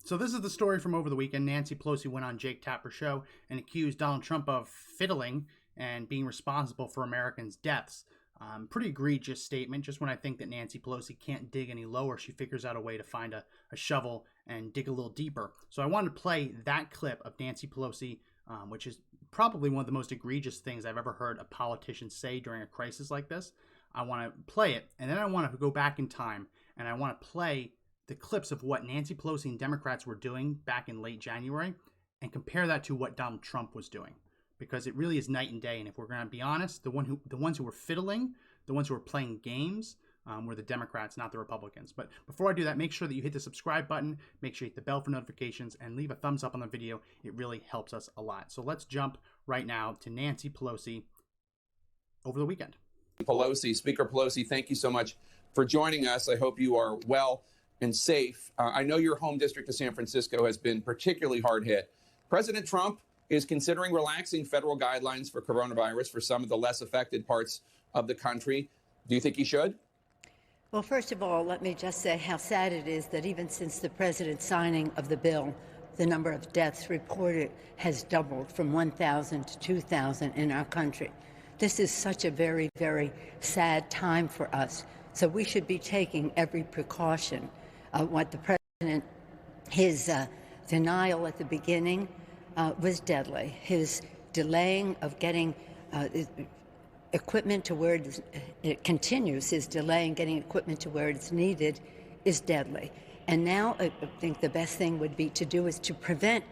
So this is the story from over the weekend. Nancy Pelosi went on Jake Tapper's show and accused Donald Trump of fiddling and being responsible for Americans' deaths. Pretty egregious statement. Just when I think that Nancy Pelosi can't dig any lower, she figures out a way to find a shovel and dig a little deeper. So I wanted to play that clip of Nancy Pelosi, which is probably one of the most egregious things I've ever heard a politician say during a crisis like this. I want to play it, and then I want to go back in time, and I want to play the clips of what Nancy Pelosi and Democrats were doing back in late January and compare that to what Donald Trump was doing, because it really is night and day. And if we're going to be honest, the ones who were fiddling, the ones who were playing games, were the Democrats, not the Republicans. But before I do that, make sure that you hit the subscribe button, make sure you hit the bell for notifications, and leave a thumbs up on the video. It really helps us a lot. So let's jump right now to Nancy Pelosi over the weekend. Speaker Pelosi, thank you so much for joining us. I hope you are well and safe. I know your home district of San Francisco has been particularly hard hit. President Trump is considering relaxing federal guidelines for coronavirus for some of the less affected parts of the country. Do you think he should? Well, first of all, let me just say how sad it is that even since the president's signing of the bill, the number of deaths reported has doubled from 1,000 to 2,000 in our country. This is such a very, very sad time for us. So we should be taking every precaution. What the president, his denial at the beginning was deadly. His delaying of getting equipment to where it continues, his delay in getting equipment to where it's needed is deadly. And now I think the best thing would be to do is to prevent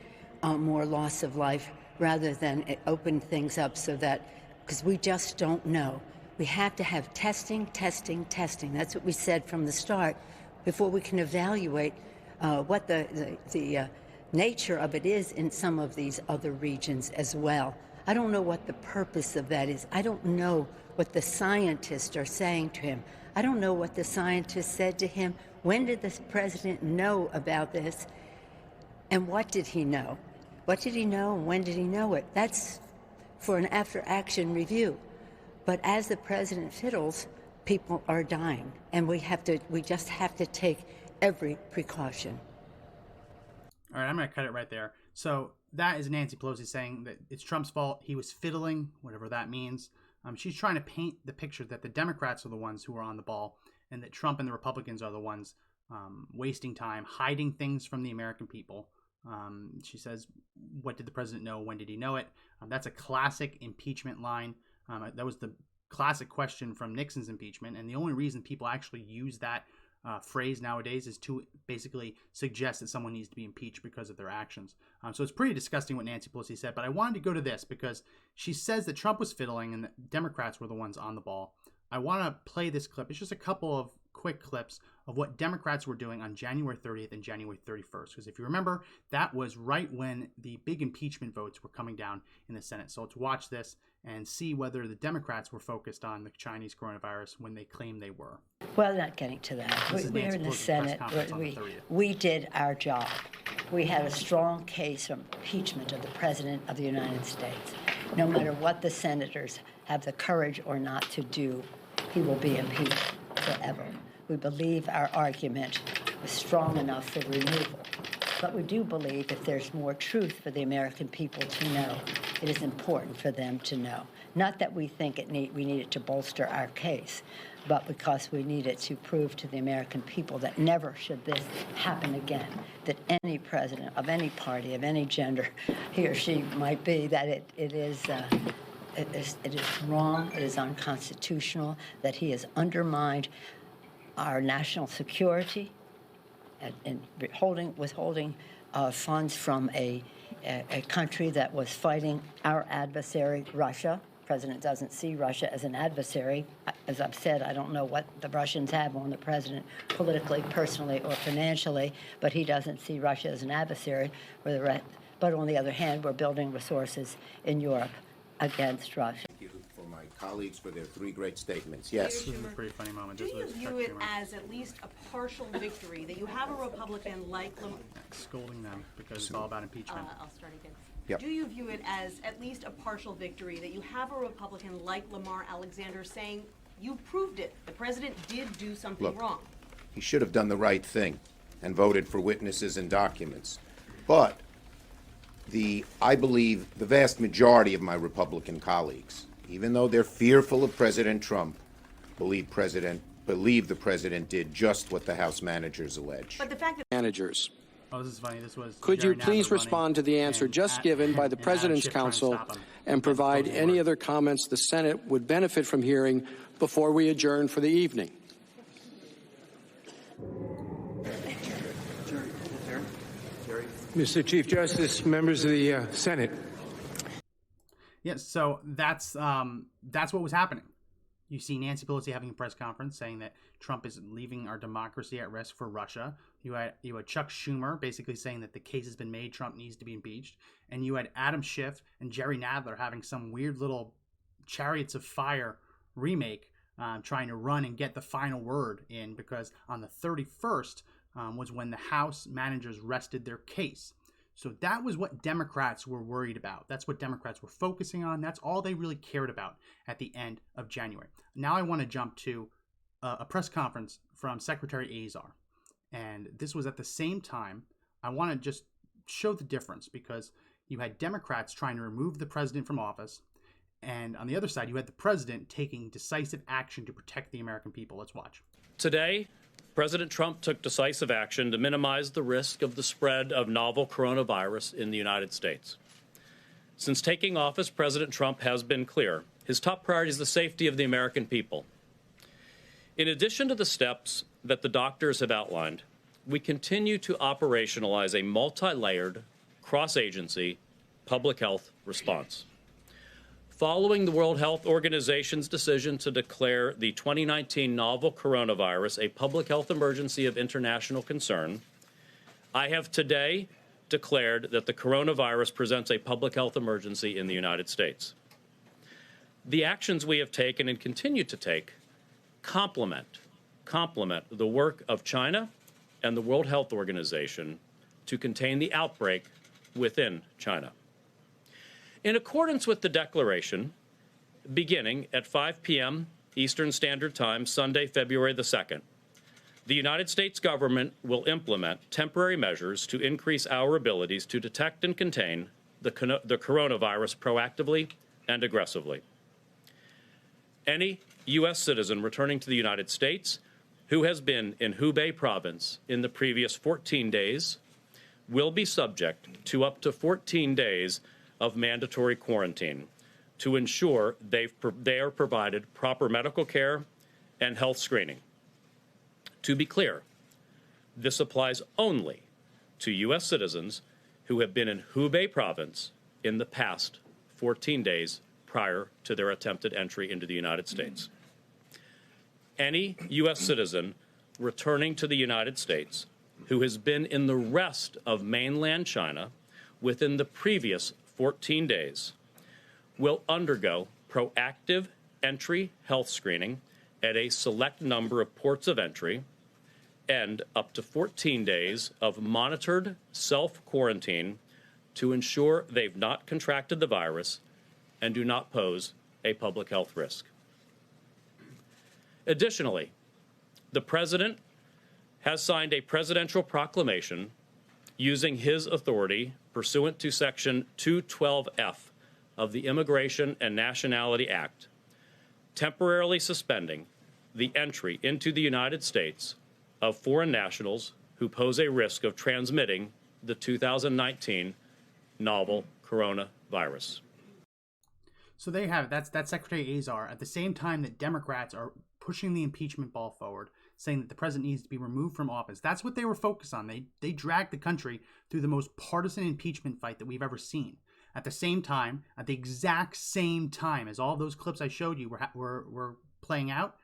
more loss of life rather than open things up so that, because we just don't know. We have to have testing, testing, testing. That's what we said from the start before we can evaluate what the nature of it is in some of these other regions as well. I don't know what the purpose of that is. I don't know what the scientists are saying to him. I don't know what the scientists said to him. When did the president know about this? And what did he know? What did he know and when did he know it? That's for an after-action review. But as the president fiddles, people are dying, and we just have to take every precaution. All right, I'm going to cut it right there. So that is Nancy Pelosi saying that it's Trump's fault. He was fiddling, whatever that means. She's trying to paint the picture that the Democrats are the ones who are on the ball and that Trump and the Republicans are the ones wasting time, hiding things from the American people. She says, what did the president know? When did he know it? That's a classic impeachment line. That was the classic question from Nixon's impeachment. And the only reason people actually use that phrase nowadays is to basically suggest that someone needs to be impeached because of their actions. So it's pretty disgusting what Nancy Pelosi said. But I wanted to go to this because she says that Trump was fiddling and that Democrats were the ones on the ball. I want to play this clip. It's just a couple of quick clips of what Democrats were doing on January 30th and January 31st. Because if you remember, that was right when the big impeachment votes were coming down in the Senate. So let's watch this and see whether the Democrats were focused on the Chinese coronavirus when they claimed they were. Well, not getting to that. We're in the Senate. We did our job. We had a strong case for impeachment of the President of the United States. No matter what the senators have the courage or not to do, he will be impeached forever. We believe our argument was strong enough for removal. But we do believe if there's more truth for the American people to know, it is important for them to know. Not that we think we need it to bolster our case, but because we need it to prove to the American people that never should this happen again, that any president of any party, of any gender he or she might be, that it is wrong, it is unconstitutional, that he has undermined our national security and withholding funds from a country that was fighting our adversary, Russia. The president doesn't see Russia as an adversary. As I've said, I don't know what the Russians have on the president politically, personally, or financially, but he doesn't see Russia as an adversary. But on the other hand, we're building resources in Europe against Russia. Thank you for my colleagues for their three great statements. Yes. This is a pretty funny moment. Do you view it as at least a partial victory that you have a Republican like scolding them because it's all about impeachment? I'll start again. Yep. Do you view it as at least a partial victory that you have a Republican like Lamar Alexander saying you proved it, the president did do something Look, wrong? He should have done the right thing. and voted for witnesses and documents. But I believe the vast majority of my Republican colleagues, even though they're fearful of President Trump, believe the president did just what the House managers allege. But the fact that managers. Oh, this is funny. This was. Could Jerry you please Nadler respond to the answer just given by the and President's Adam Schiff trying to counsel stop him. and provide Closing any word. other comments the Senate would benefit from hearing before we adjourn for the evening? Mr. Chief Justice, members of the Senate. Yes, so that's what was happening. You see Nancy Pelosi having a press conference saying that Trump is leaving our democracy at risk for Russia. You had Chuck Schumer basically saying that the case has been made, Trump needs to be impeached. And you had Adam Schiff and Jerry Nadler having some weird little Chariots of Fire remake, trying to run and get the final word in, because on the 31st was when the House managers rested their case. So that was what Democrats were worried about. That's what Democrats were focusing on. That's all they really cared about at the end of January. Now I want to jump to a press conference from Secretary Azar. And this was at the same time. I want to just show the difference, because you had Democrats trying to remove the president from office. And on the other side, you had the president taking decisive action to protect the American people. Let's watch. Today, President Trump took decisive action to minimize the risk of the spread of novel coronavirus in the United States. Since taking office, President Trump has been clear. His top priority is the safety of the American people. In addition to the steps that the doctors have outlined, we continue to operationalize a multi-layered, cross-agency public health response. Following the World Health Organization's decision to declare the 2019 novel coronavirus a public health emergency of international concern, I have today declared that the coronavirus presents a public health emergency in the United States. The actions we have taken and continue to take complement the work of China and the World Health Organization to contain the outbreak within China. In accordance with the declaration, beginning at 5 p.m. Eastern Standard Time, Sunday, February the 2nd, the United States government will implement temporary measures to increase our abilities to detect and contain the coronavirus proactively and aggressively. Any U.S. citizen returning to the United States who has been in Hubei province in the previous 14 days will be subject to up to 14 days of mandatory quarantine to ensure they are provided proper medical care and health screening. To be clear, this applies only to U.S. citizens who have been in Hubei province in the past 14 days prior to their attempted entry into the United States. Any U.S. citizen returning to the United States who has been in the rest of mainland China within the previous 14 days will undergo proactive entry health screening at a select number of ports of entry and up to 14 days of monitored self-quarantine to ensure they've not contracted the virus and do not pose a public health risk. Additionally, the President has signed a presidential proclamation using his authority pursuant to Section 212F of the Immigration and Nationality Act, temporarily suspending the entry into the United States of foreign nationals who pose a risk of transmitting the 2019 novel coronavirus. So there you have it. That's Secretary Azar. At the same time that Democrats are pushing the impeachment ball forward, saying that the president needs to be removed from office. That's what they were focused on. They dragged the country through the most partisan impeachment fight that we've ever seen. At the same time, at the exact same time as all those clips I showed you were playing out,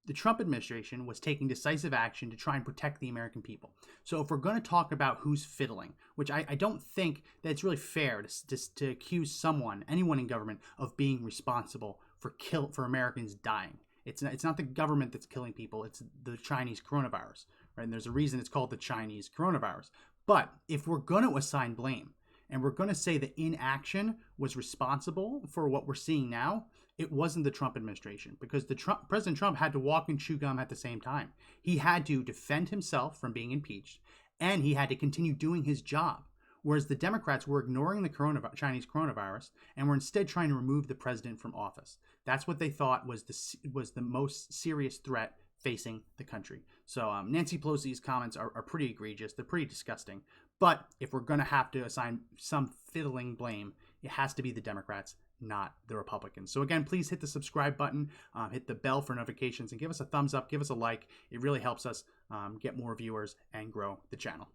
the Trump administration was taking decisive action to try and protect the American people. So if we're going to talk about who's fiddling, which I don't think that it's really fair to accuse anyone in government, of being responsible for Americans dying. It's not the government that's killing people. It's the Chinese coronavirus, right? And there's a reason it's called the Chinese coronavirus. But if we're going to assign blame and we're going to say that inaction was responsible for what we're seeing now, it wasn't the Trump administration, because President Trump had to walk and chew gum at the same time. He had to defend himself from being impeached, and he had to continue doing his job. Whereas the Democrats were ignoring the Chinese coronavirus and were instead trying to remove the president from office. That's what they thought was the most serious threat facing the country. So Nancy Pelosi's comments are pretty egregious. They're pretty disgusting. But if we're going to have to assign some fiddling blame, it has to be the Democrats, not the Republicans. So again, please hit the subscribe button, hit the bell for notifications, and give us a thumbs up, give us a like. It really helps us get more viewers and grow the channel.